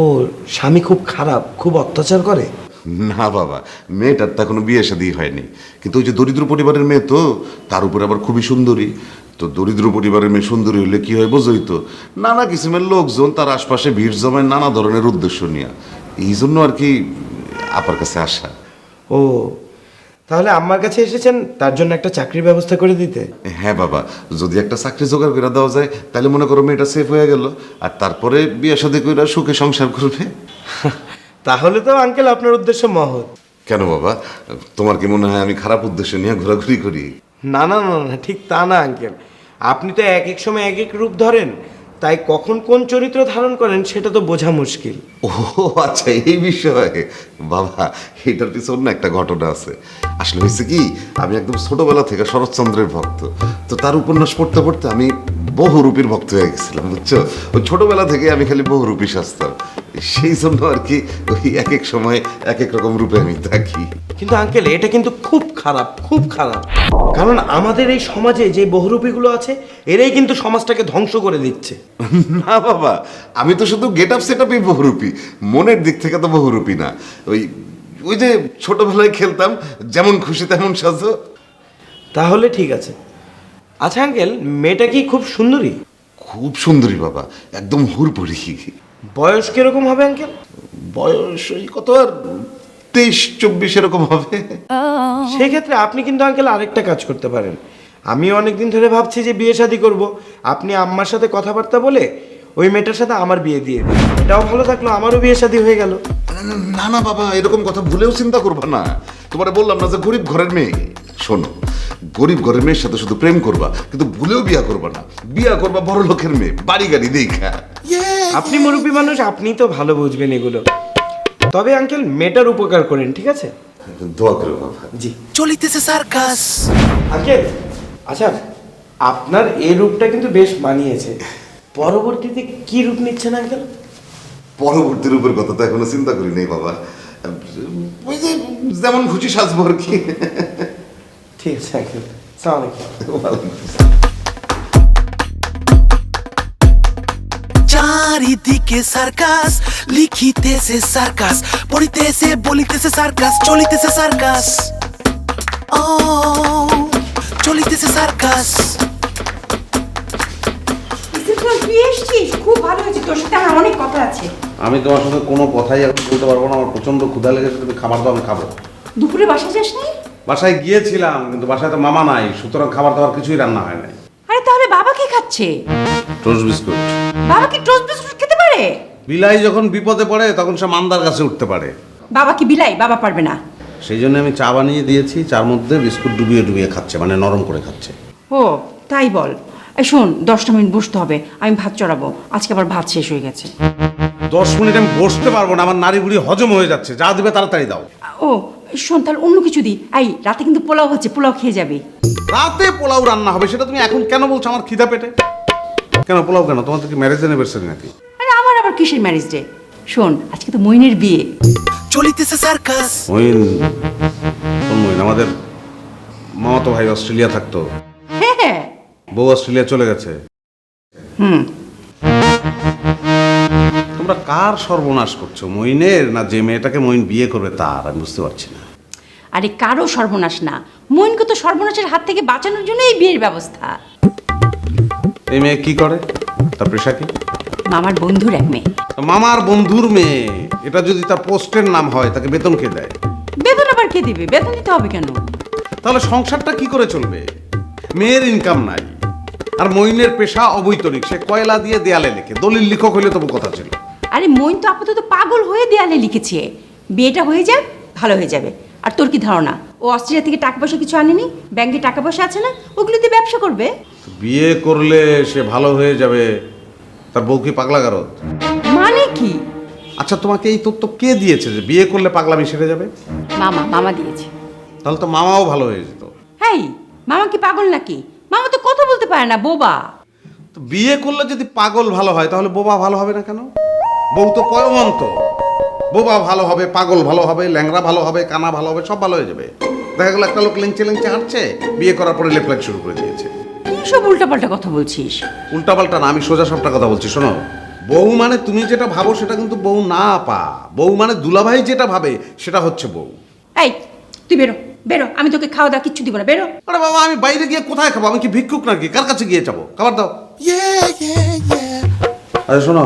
স্বামী খুব খারাপ, খুব অত্যাচার করে? না বাবা, মেয়েটার তা কোনো বিয়ে শাদী হয়নি, কিন্তু ওই যে দরিদ্র পরিবারের মেয়ে তো, তার উপরে আবার খুবই সুন্দরী। তো দরিদ্র পরিবারের মেয়ে সুন্দরী হলে কি হয় বোঝোই তো, নানা কিসিমের লোকজন তার আশপাশে ভিড় জমায় নানা ধরনের উদ্দেশ্য নিয়ে, এই জন্য আর কি আপার কাছে আসা। ও, তাহলে আম্মার কাছে এসেছেন তার জন্য একটা চাকরির ব্যবস্থা করে দিতে? হ্যাঁ বাবা, যদি একটা চাকরি জোগাড় করে দেওয়া যায় তাহলে মনে করো মেয়েটা সেফ হয়ে গেল, আর তারপরে বিয়ে শাদী করে সুখে সংসার করবে। তাহলে তো আঙ্কেল আপনার উদ্দেশ্য মহৎ। কেন বাবা, তোমার কি মনে হয় আমি খারাপ উদ্দেশ্য নিয়ে ঘোরাঘুরি করি? না না না না, ঠিক তা না আঙ্কেল, আপনি তো এক এক সময় এক এক রূপ ধরেন, তাই কখন কোন চরিত্র ধারণ করেন সেটা তো বোঝা মুশকিল। ও আচ্ছা, এই বিষয়ে বাবা, এটার পিছনে না একটা ঘটনা আছে। আসলে হয়েছে কি, আমি একদম ছোটবেলা থেকে শরৎচন্দ্রের ভক্ত, তো তার উপন্যাস পড়তে পড়তে আমি বহুরূপীর ভক্ত হয়ে গেছিলাম, বুঝছো? ওই ছোটবেলা থেকে আমি খালি বহুরূপী সাজতাম, সেই জন্য আর কি ওই এক এক সময় এক এক রকম রূপে আমি থাকি। কিন্তু আঙ্কেল, এটা কিন্তু খুব খারাপ, খুব খারাপ। কারণ আমাদের এই সমাজে যে বহুরূপীগুলো আছে, এরাই কিন্তু সমাজটাকে ধ্বংস করে দিচ্ছে। না বাবা, আমি তো শুধু গেট আপ সেট আপই বহুরূপী, মনের দিক থেকে তো বহুরূপী না। ওই ওই যে ছোটবেলায় খেলতাম, যেমন খুশি তেমন সাজো। তাহলে ঠিক আছে। আচ্ছা আঙ্কেল, মেয়েটা কি খুব সুন্দরী? খুব সুন্দরী বাবা, একদম হুড়পড়ি। বয়স কিরকম হবে আঙ্কেল? বয়স ওই কত আর 23-24 এরকম হবে। সেক্ষেত্রে আপনি কিন্তু আঙ্কেল আরেকটা কাজ করতে পারেন। আমি অনেকদিন ধরে ভাবছি যে বিয়ে শাদী করব, আপনি আম্মার সাথে কথাবার্তা বলে ওই মেয়েটার সাথে আমার বিয়ে দিয়ে দিন, এটাও ভালো থাকলো, আমারও বিয়ে শাদী হয়ে গেল। না না বাবা, এরকম কথা ভুলেও চিন্তা করবা না। তোমারে বললাম না যে গরিব ঘরের মেয়ে। শোনো, গরিব ঘরের মেয়ের সাথে শুধু প্রেম করবা, কিন্তু ভুলেও বিয়া করবা না। বিয়া করবা বড় লোকের মেয়ে, বাড়ি গাড়ি দেখা। আপনি মুরব্বী মানুষ, আপনিই তো ভালো বুঝবেন এগুলো। তবে আঙ্কেল, মেয়েটার উপকার করেন, ঠিক আছে? দোয়া করো বাবা। জি। চলিতেছে সার্কাস। আঙ্কেল, আচ্ছা, আপনার এই রূপটা কিন্তু বেশ মানিয়েছে। পরবর্তীতে কি রূপ নিচ্ছেন আঙ্কেল? পরবর্তী রূপের কথা তো এখনো চিন্তা করি নাই বাবা, ওই যে যেমন খুশি সাজবো আর কি। ঠিক আছে আঙ্কেল, আসসালামু আলাইকুম। ওয়ালাইকুম আসসালাম। চারিদিকে সার্কাস, লিখিতেছে সার্কাস, পড়িতেছে বলিতেছে সার্কাস, চলিতেছে সার্কাস, ও চলিতেছে সার্কাস। তুই এসছিস, খুব ভালো হয়েছে, তোর সাথে আমার অনেক কথা আছে। আমি তোমার সাথে কোনো কথাই এখন বলতে পারবো না, আমার প্রচন্ড ক্ষুধা লেগেছে, তুমি খাবার দাও আমি খাবো। দুপুরে বাসা যাসনি? বাসায় গিয়েছিলাম কিন্তু বাসায় তো মামা নাই, সুতরাং খাবার দাবার কিছুই রান্না হয় নাই। আরে তাহলে বাবা কি খাচ্ছে? Toast biscuit. বাবা কি টোস্ট বিস্কুট খেতে পারে? বিলাই যখন বিপদে পড়ে তখন সে মান্দার কাছে উঠতে পারে। বাবা কি বিলাই? বাবা পারবে না। সেই জন্য আমি চা বানিয়ে দিয়েছি, চার মধ্যে বিস্কুট ডুবিয়ে ডুবিয়ে খাচ্ছে, মানে নরম করে খাচ্ছে। ও তাই বল। এই শোন, 10টা মিনিট বসতে হবে, আমি ভাত চড়াবো, আজকে আবার ভাত শেষ হয়ে গেছে। 10 মিনিট আমি বসতে পারবো না, আমার নাড়ি বুড়ি হজম হয়ে যাচ্ছে, যা দিবে তাড়াতাড়ি দাও। ও শোন, তাহলে অন্য কিছু দি। এই রাতে কিন্তু পোলাও হচ্ছে, পোলাও খেয়ে যাবি। রাতে পোলাও রান্না হবে সেটা তুমি এখন কেন বলছো? আমার খিদা পেটে কেন পোলাও কেন? তোমার তো কি ম্যারেজ অ্যানিভার্সারি নাকি? আরে আমার আবার কিসের ম্যারেজ ডে? শোন, আজকে তো মইনের বিয়ে। চলিতেছে সার্কাস। মইন? কোন মইন? আমাদের মামাতো ভাই অস্ট্রেলিয়া থাকতো, হ্যাঁ বউ অস্ট্রেলিয়া চলে গেছে। হুম। তোমরা কার সর্বনাশ করছো, মইনের না যে মেয়েটাকে মইন বিয়ে করবে তার? আমি বুঝতে পারছি না। আরে কারো সর্বনাশ না, মইনকে তো সর্বনাশের হাত থেকে বাঁচানোর জন্য এই বিয়ের ব্যবস্থা। এই মেয়ে কি করে? তার পেশা কি? মামার বন্ধুর এক মেয়ে। মামার বন্ধুর মেয়ে, এটা যদি তার পোস্টের নাম হয় তাকে বেতন কে দেয়? বেতন আবার কে দিবে? বেতন দিতে হবে কেন? তাহলে সংসারটা কি করে চলবে? মেয়ের ইনকাম নাই, আর মইনের পেশা অবৈতনিক, সে কয়লা দিয়ে দেয়ালে লেখে। দলিল লিখক হইলে তবু কথা ছিল। আরে মইন তো আপাতত পাগল হয়ে দেয়ালে লিখেছে। বিয়েটা হয়ে যাক, ভালো হয়ে যাবে। আর তোর কি ধারণা, ও অস্ট্রেলিয়া থেকে টাকা পয়সা কিছু আনেনি? ব্যাংকে টাকা পয়সা আছে না, ওগুলো দিয়ে ব্যবসা করবে। বিয়ে করলে সে ভালো হয়ে যাবে, তার বউ কি পাগলাগারদ? মানে কি? আচ্ছা, তোমাকে এই তথ্য কে দিয়েছে যে বিয়ে করলে পাগলামি সেরে যাবে? মামা দিয়েছে। তাহলে তো মামাও ভালো হয়ে যেত। হ্যাঁ, মামা কি পাগল নাকি? মামা তো কথা বলতে পারে না, বোবা। তো বিয়ে করলে যদি পাগল ভালো হয় তাহলে বোবা ভালো হবে না কেন? বউ তো পয়মন্ত, বোবা ভালো হবে, পাগল ভালো হবে, ল্যাংড়া ভালো হবে, কানা ভালো হবে, সব ভালো হয়ে যাবে। দেখা গেল একটা লোক লেংচে লেংচে হাঁটছে, বিয়ে করার পরে লেফট শুরু করে দিয়েছে। কি সব উল্টাপাল্টা কথা বলছিস? উল্টাপাল্টা না, আমি সোজা সবটা কথা বলছি। শোনো, বউ মানে তুমি যেটা ভাবো সেটা কিন্তু বউ না পা। বউ মানে দুলাভাই যেটা ভাবে সেটা হচ্ছে বউ। এই তুই বেরো বেরো, আমি তোকে খাওয়া দাওয়া কিচ্ছু দিব না, বেরো। আরে বাবা, আমি বাইরে গিয়ে কোথায় খাবো? আমি কি ভিক্ষুক নাকি? কার কাছে গিয়ে যাবো? খাবার দাও। আরে শোনো,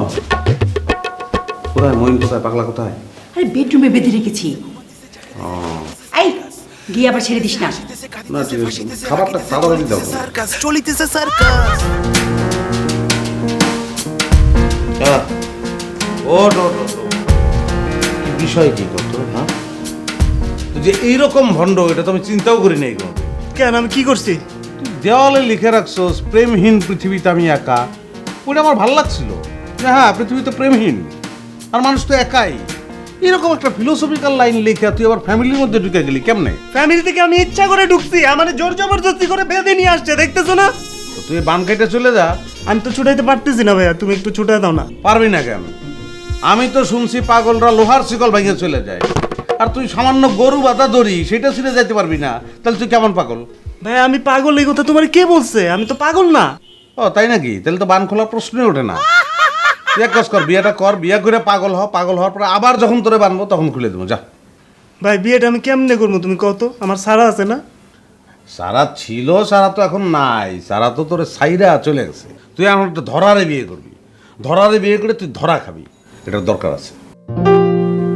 কোথায় মইন? কোথায় পাগলা? কোথায়? আরে বেডরুমে বেঁধে রেখেছি। এই গিয়ে আবার ছেড়ে দিস না। না ঠিক আছে, খাবারটা তাড়াতাড়ি দাও। সার্কাস, চলিতেছে সার্কাস। বিষয় কি করতো? হ্যাঁ, যে এইরকম ভণ্ড, এটা তো আমি চিন্তাও করি নাই। কেন, আমি কি করছি? দেওয়ালে লিখে রাখছো প্রেমহীন পৃথিবীতে আমি একা। ওটা আমার ভালো লাগছিল যে হ্যাঁ, পৃথিবী তো প্রেমহীন আর মানুষ তো একাই। এরকম একটা ফিলোসফিক্যাল লাইন লিখে তুই আবার ফ্যামিলির মধ্যে ঢুকে গেলি কেমনে? ফ্যামিলি থেকে আমি ইচ্ছা করে ঢুকছি, আমার জোর জবরদস্তি করে বেঁধে নিয়ে আসছে, দেখতেছো না? তুই বান কেটে চলে যা। আমি তো ছুটাইতে পারতেছি না ভাইয়া, তুমি একটু ছুটাই দাও না। পারবি না কেন? আমি তো শুনছি পাগলরা লোহার শিকল ভেঙে চলে যায়, আর তুই সামান্য গরু বাঁধা দড়ি সেটা ছিঁড়ে যেতে পারবি না, তাহলে তুই কেমন পাগল? ভাই আমি পাগল, এই কথা তোমার কে বলছে? আমি তো পাগল না। ও তাই নাকি? তাহলে তো বান খোলার প্রশ্নই ওঠে না। তুই এক কাজ কর, বিয়েটা কর, বিয়ে করে পাগল হ, পাগল হওয়ার পরে আবার যখন তোরে বানবো তখন খুলে দেবো, যা। ভাই বিয়েটা আমি কেমনে করবো তুমি কত? আমার সারা আছে না? সারা ছিল, সারা তো এখন নাই। সারা তো তোর সাইরা চলে গেছে। তুই এখন একটা ধরারে বিয়ে করবি, ধরারে বিয়ে করে তুই ধরা খাবি, এটার দরকার আছে।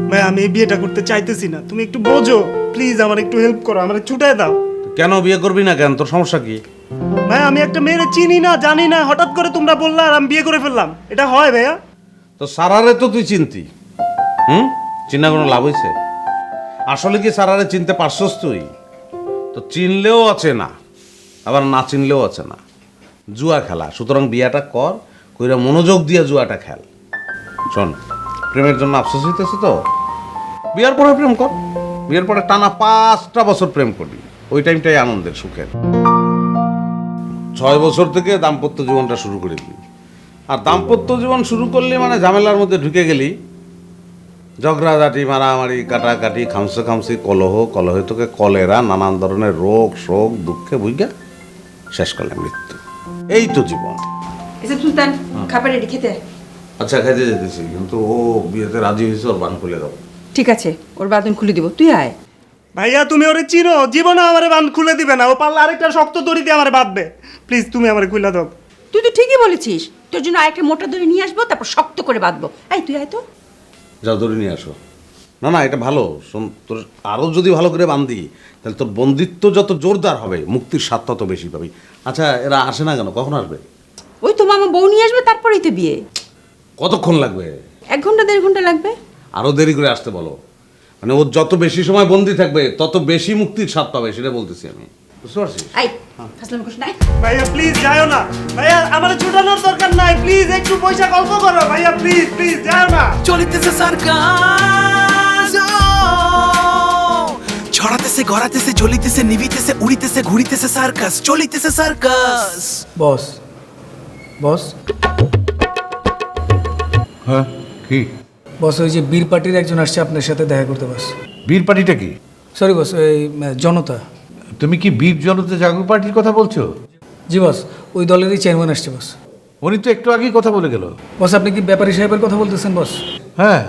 ভাই আমি এই বিয়েটা করতে চাইতেছি না, তুমি একটু বোঝো প্লিজ, আমার একটু হেল্প করো, আমার ছুটাই দাও। কেন বিয়ে করবি না কেন? তোর সমস্যা কি? ভাই আমি একটা মেয়েরে চিনি না, জানি না, হঠাৎ করে তোমরা বললা আর আমি বিয়ে করে ফেললাম, এটা হয় ভাইয়া? তো সারারে তো তুই চিনতি, চিনা কোনো লাভ হয়েছে? আসলে কি সারারে চিনতে পারছস তুই? তো চিনলেও আছে না, আবার না চিনলেও আছে না। জুয়া খেলা, সুতরাং বিয়াটা কর, কইরা মনোযোগ দিয়ে জুয়াটা খেল। শোন, প্রেমের জন্য আফসোস হইতেছে তো, বিয়ার পরে প্রেম কর। বিয়ের পরে টানা 5টা বছর প্রেম করবি, ওই টাইমটাই আনন্দের, সুখের। 6 বছর থেকে দাম্পত্য জীবনটা শুরু করে দিবি। আর দাম্পত্য জীবন শুরু করলে মানে ঝামেলার মধ্যে ঢুকে গেলি, ঝগড়াঝাটি, মারামারি, কাটাকাটি, খামসি, কলহে তোকে কলেরা, নানান ধরনের রোগ শোক দুঃখে বুঝা শেষ করলে মৃত্যু। এই তো জীবন। সুলতান খাবার রেডি, খেতে। আচ্ছা খাইতে যেতেছি, কিন্তু ও বিয়েতে রাজি হয়েছে, ওর বান খুলে দাও। ঠিক আছে, ওর বাঁধন খুলে দিব, তুই আয়। ভাইয়া তুমি ওরে চিনো? জীবনে আমারে বাঁধ খুলে দিবে না, ও পারলে আরেকটা শক্ত দড়ি দিয়ে আমারে বাঁধবে। প্লিজ তুমি আমারে খুলে দাও। তুই তো ঠিকই বলেছিস, তোর জন্য আরেকটা মোটা দড়ি নিয়ে আসবো, তারপর শক্ত করে বাঁধবো। এই তুই আয় তো। যাও ধরে নিয়ে আসো। না না, এটা ভালো। শোন, তোর আরও যদি ভালো করে বান্ধি তাহলে তোর বন্দিত্ব যত জোরদার হবে, মুক্তির স্বাদ তত বেশি পাবি। আচ্ছা, এরা আসে না কেন? কখন আসবে? ওই তো মামা বউ নিয়ে আসবে, তারপরেই তো বিয়ে। কতক্ষণ লাগবে? 1 ঘন্টা 1.5 ঘন্টা লাগবে। আরও দেরি করে আসতে বলো। মানে ও যত বেশি সময় বন্দি থাকবে তত বেশি মুক্তির স্বাদ পাবে, সেটা বলতেছি আমি। বুঝতে পারছিস? আই ফাসলামি করিস না। ভাইয়া প্লিজ যাও না। ভাইয়া আমারে ছুটানোর দরকার নাই, প্লিজ একটু পয়সা গল্প করো। ভাইয়া প্লিজ প্লিজ যাও না। চলিতেছে সার্কাস, ছড়াতেছে গড়াতেছে জ্বলিতেছে নিভিতেছে উড়িতেছে ঘুরিতেছে সার্কাস, চলিতেছে সার্কাস। বস বস হ্যাঁ, কি বস, ওই যে বীর পার্টির একজন আসছে আপনার সাথে দেখা করতে। বস, বীর পার্টিটা কি? সরি বস, ওই জনতা। তুমি কি বীর জনতা জাগরণ পার্টির কথা বলছো? জি বস, ওই দলেরই চেয়ারম্যান আসছে বস। উনি তো একটু আগেই কথা বলে গেল। বস, আপনি কি ব্যাপারী সাহেবের কথা বলতেছেন বস? হ্যাঁ।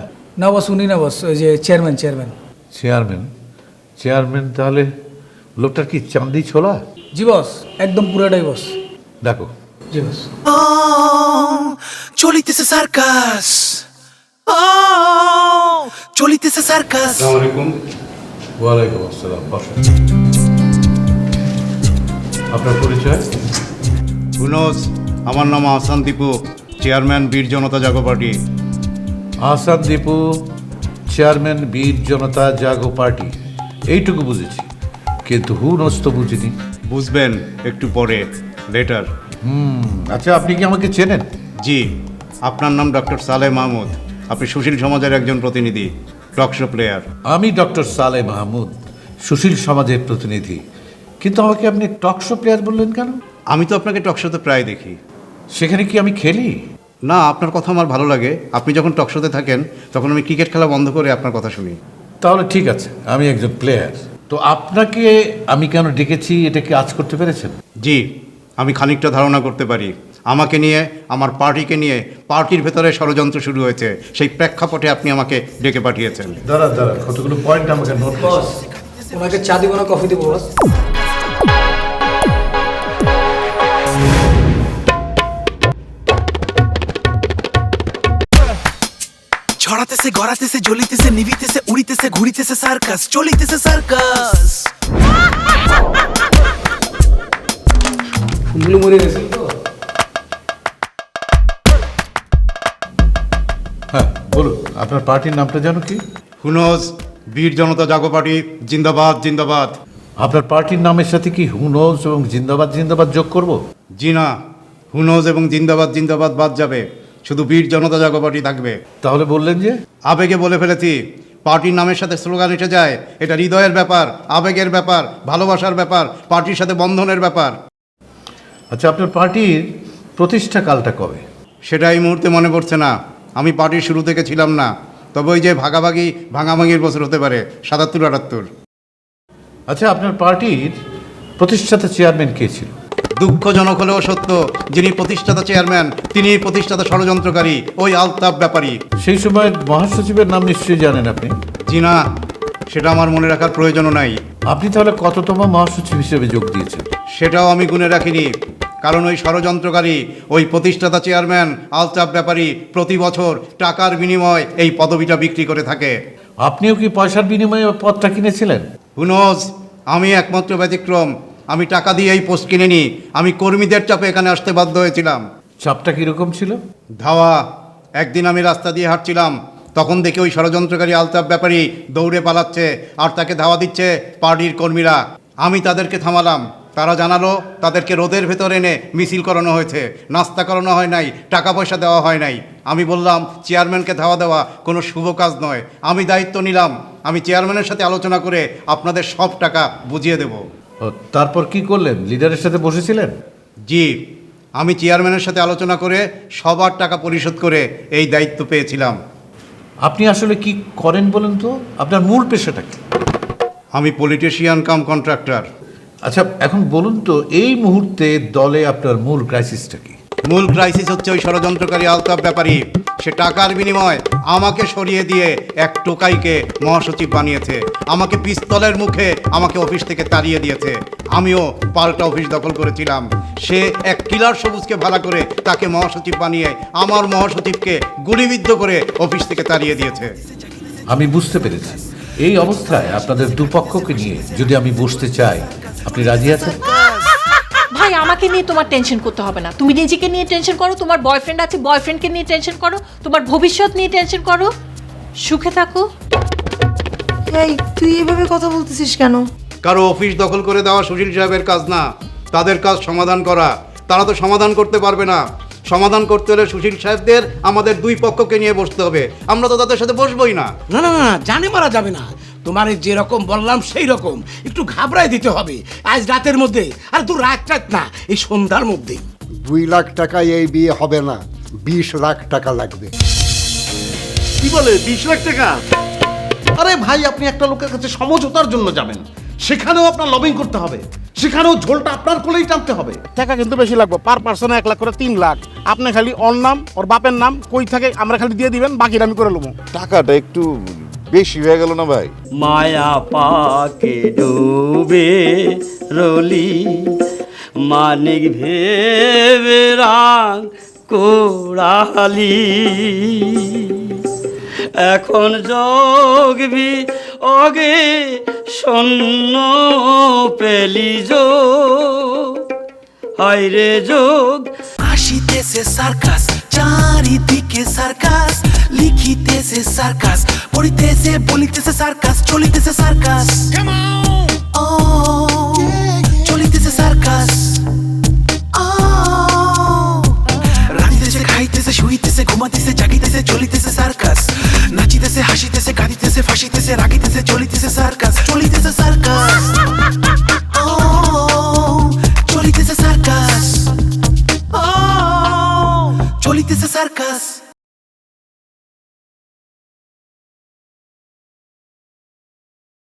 না বস, উনি না বস, ওই যে চেয়ারম্যান। চেয়ারম্যান তাহলে লোকটার কি চাঁদি ছোলা? জি বস, একদম পুরাটাই বস। দেখো। জি বস। চলিতেছে সার্কাস, চলিতেছে সার্কাস। ওয়ালাইকুম আসসালাম। বসুন। আপনার পরিচয়? গুনজ, আমার নাম আহসান দীপু, চেয়ারম্যান বীর জনতা জাগো পার্টি। আহসান দীপু, চেয়ারম্যান বীর জনতা জাগো পার্টি, এইটুকু বুঝেছি, কিন্তু হুনস তো বুঝিনি। বুঝবেন একটু পরে, লেটার। আচ্ছা, আপনি কি আমাকে চেনেন? জি, আপনার নাম ডক্টর সালেহ মাহমুদ, আপনি সুশীল সমাজের একজন প্রতিনিধি, টক শো প্লেয়ার। আমি ডক্টর সালেহ মাহমুদ, সুশীল সমাজের প্রতিনিধি, কিন্তু আমাকে আপনি টক শো প্লেয়ার বললেন কেন? আমি তো আপনাকে টক শোতে প্রায় দেখি। সেখানে কি আমি খেলি? না, আপনার কথা আমার ভালো লাগে। আপনি যখন টক শোতে থাকেন তখন আমি ক্রিকেট খেলা বন্ধ করে আপনার কথা শুনি। তাহলে ঠিক আছে, আমি একজন প্লেয়ার। তো আপনাকে আমি কেন ডেকেছি, এটা কি আজ করতে পেরেছেন? জি, আমি খানিকটা ধারণা করতে পারি। আমাকে নিয়ে, আমার পার্টিকে নিয়ে পার্টির ভেতরে ষড়যন্ত্র শুরু হয়েছে, সেই প্রেক্ষাপটে আপনি আমাকে ডেকে পাঠিয়েছেন। দাঁড়া, কতগুলো পয়েন্ট আমাকে নোট বস, ওনাকে চা দিব না কফি দিব বস? ছড়াতেছে গড়াতেছে জ্বলিতেছে নিভিতেছে উড়িতেছে ঘুরিতেছে সার্কাস, চলিতেছে সার্কাস। ফুলগুলো মরে গেছে তো। হ্যাঁ বলুন, আপনার পার্টির নামটা জানো কি? হুনজ, বীর জনতা জাগো পার্টি, জিন্দাবাদ জিন্দাবাদ। আপনার পার্টির নামের সাথে কি হুনজ এবং জিন্দাবাদ জিন্দাবাদ যোগ করব? জি না, হুনজ এবং জিন্দাবাদ জিন্দাবাদ বাদ যাবে, শুধু বীর জনতা জাগো পার্টি থাকবে। তাহলে বললেন যে? আবেগে বলে ফেলেছি। পার্টির নামের সাথে স্লোগান এসে যায়, এটা হৃদয়ের ব্যাপার, আবেগের ব্যাপার, ভালোবাসার ব্যাপার, পার্টির সাথে বন্ধনের ব্যাপার। আচ্ছা, আপনার পার্টির প্রতিষ্ঠা কালটা কবে? সেটা এই মুহূর্তে মনে পড়ছে না, আমি পার্টির শুরু থেকে ছিলাম না। তবে ওই যে ভাঙাভাঙির বছর হতে পারে 77-78। আচ্ছা, আপনার পার্টির প্রতিষ্ঠাতা চেয়ারম্যান কে ছিল? দুঃখজনক হলেও সত্য, যিনি প্রতিষ্ঠাতা চেয়ারম্যান তিনি প্রতিষ্ঠাতা ষড়যন্ত্রকারী, ওই আলতাফ ব্যাপারী। সেই সময় মহাসচিবের নাম নিশ্চয়ই জানেন আপনি? জি না, সেটা আমার মনে রাখার প্রয়োজনও নাই। আপনি তাহলে কততম মহাসচিব হিসেবে যোগ দিয়েছেন? সেটাও আমি গুনে রাখিনি, কারণ ওই ষড়যন্ত্রকারী, ওই প্রতিষ্ঠাতা চেয়ারম্যান আলতাফ ব্যাপারী প্রতি বছর টাকার বিনিময়ে এই পদবিটা বিক্রি করে থাকে। আপনিও কি পয়সার বিনিময়ে পদটা কিনেছিলেন? হুনজ, আমি একমাত্র ব্যতিক্রম। আমি টাকা দিয়ে এই পোস্ট কিনে নি, আমি কর্মীদের চাপে এখানে আসতে বাধ্য হয়েছিলাম। চাপটা কিরকম ছিল? ধাওয়া। একদিন আমি রাস্তা দিয়ে হাঁটছিলাম, তখন দেখি ওই ষড়যন্ত্রকারী আলতাফ ব্যাপারী দৌড়ে পালাচ্ছে, আর তাকে ধাওয়া দিচ্ছে পার্টির কর্মীরা। আমি তাদেরকে থামালাম। তারা জানালো তাদেরকে রোদের ভেতর এনে মিছিল করানো হয়েছে, নাস্তা করানো হয় নাই, টাকা পয়সা দেওয়া হয় নাই। আমি বললাম, চেয়ারম্যানকে ধাওয়া দেওয়া কোনো শুভ কাজ নয়। আমি দায়িত্ব নিলাম, আমি চেয়ারম্যানের সাথে আলোচনা করে আপনাদের সব টাকা বুঝিয়ে দেব। তারপর কি করলেন? লিডারের সাথে বসেছিলেন? জি, আমি চেয়ারম্যানের সাথে আলোচনা করে সবার টাকা পরিশোধ করে এই দায়িত্ব পেয়েছিলাম। আপনি আসলে কি করেন বলেন তো? আপনার মূল পেশাটা কি? আমি পলিটিশিয়ান কাম কন্ট্রাক্টর। আচ্ছা, এখন বলুন তো, এই মুহূর্তে দলে আপনার মূল ক্রাইসিসটা কি? মূল ক্রাইসিস হচ্ছে ওই ষড়যন্ত্রকারী আলতাফ ব্যাপারী। সে টাকার বিনিময়ে আমাকে সরিয়ে দিয়ে এক টোকাইকে মহাসচিব বানিয়েছে, আমাকে পিস্তলের মুখে আমাকে অফিস থেকে তাড়িয়ে দিয়েছে। আমিও পাল্টা অফিস দখল করেছিলাম। সে এক কিলার সবুজকে ভাড়া করে তাকে মহাসচিব বানিয়ে আমার মহাসচিবকে গুলিবিদ্ধ করে অফিস থেকে তাড়িয়ে দিয়েছে। আমি বুঝতে পেরেছি। এই অবস্থায় আপনাদের দুপক্ষকে নিয়ে যদি আমি বসতে চাই, আপনি রাজি আছেন? ভাই আমাকে নিয়ে তোমার টেনশন করতে হবে না, তুমি নিজেকে নিয়ে টেনশন করো, তোমার বয়ফ্রেন্ড আছে বয়ফ্রেন্ডকে নিয়ে টেনশন করো, তোমার ভবিষ্যৎ নিয়ে টেনশন করো, সুখে থাকো। এই তুই এভাবে কথা বলতেছিস কেন? কারো অফিস দখল করে দেওয়া সুশীল সাহেবের কাজ না, তাদের কাজ সমাধান করা। তারা তো সমাধান করতে পারবে না। সমাধান করতে হলে সুশীল সাহেবদের আমাদের দুই পক্ষকে নিয়ে বসতে হবে। আমরা তো তাদের সাথে বসবোই না। না না না, জানে মারা যাবে না। তোমার যেরকম বললাম সেই রকম একটু ঘাবড়ায় দিতে হবে আজ রাতের মধ্যে। আর দু রাত না, এই সন্ধ্যার মধ্যেই। 2 লাখ টাকায় এই বিয়ে হবে না, 20 লাখ টাকা লাগবে। কি বলে 20 লাখ টাকা? আরে ভাই, আপনি একটা লোকের কাছে সমঝোতার জন্য যাবেন, সেখানেও আপনার লবিং করতে হবে, সেখানেও ঝোলটা আপনার কোলেই টানতে হবে। টাকা কিন্তু বেশি লাগবে, পার পার্সন 1 লাখ করে 3 লাখ। আপনি খালি ওর নাম ওর বাপের নাম কই থাকে আমরা খালি দিয়ে দিবেন, বাকিটা আমি করে নেবো। টাকাটা একটু বেশি হয়ে গেল না ভাই? মায়া পাকে ডুবে রলি মানিক ভেবে রাং কোড়ালি, এখন যোগবি অগে শূন্য পেলি যোগ, হায়রে যোগ। আসিতেছে সার্কাস, চারিদিকে সার্কাস, লিখিতেছে সার্কাস, পড়িতেছে বলিতেছে সার্কাস, চলিতেছে সার্কাস, চলিতেছে সার্কাস। রাঁধিতেছে খাইতেছে শুইতেছে ঘুমাইতেছে জাগিতেছে চলিতেছে সার্কাস, নাচিতেছে হাসিতেছে কাঁদিতেছে ফাঁসিতেছে রাগিতেছে চলিতেছে সার্কাস, চলিতেছে সার্কাস, চলিতেছে সার্কাস, চলিতেছে সার্কাস।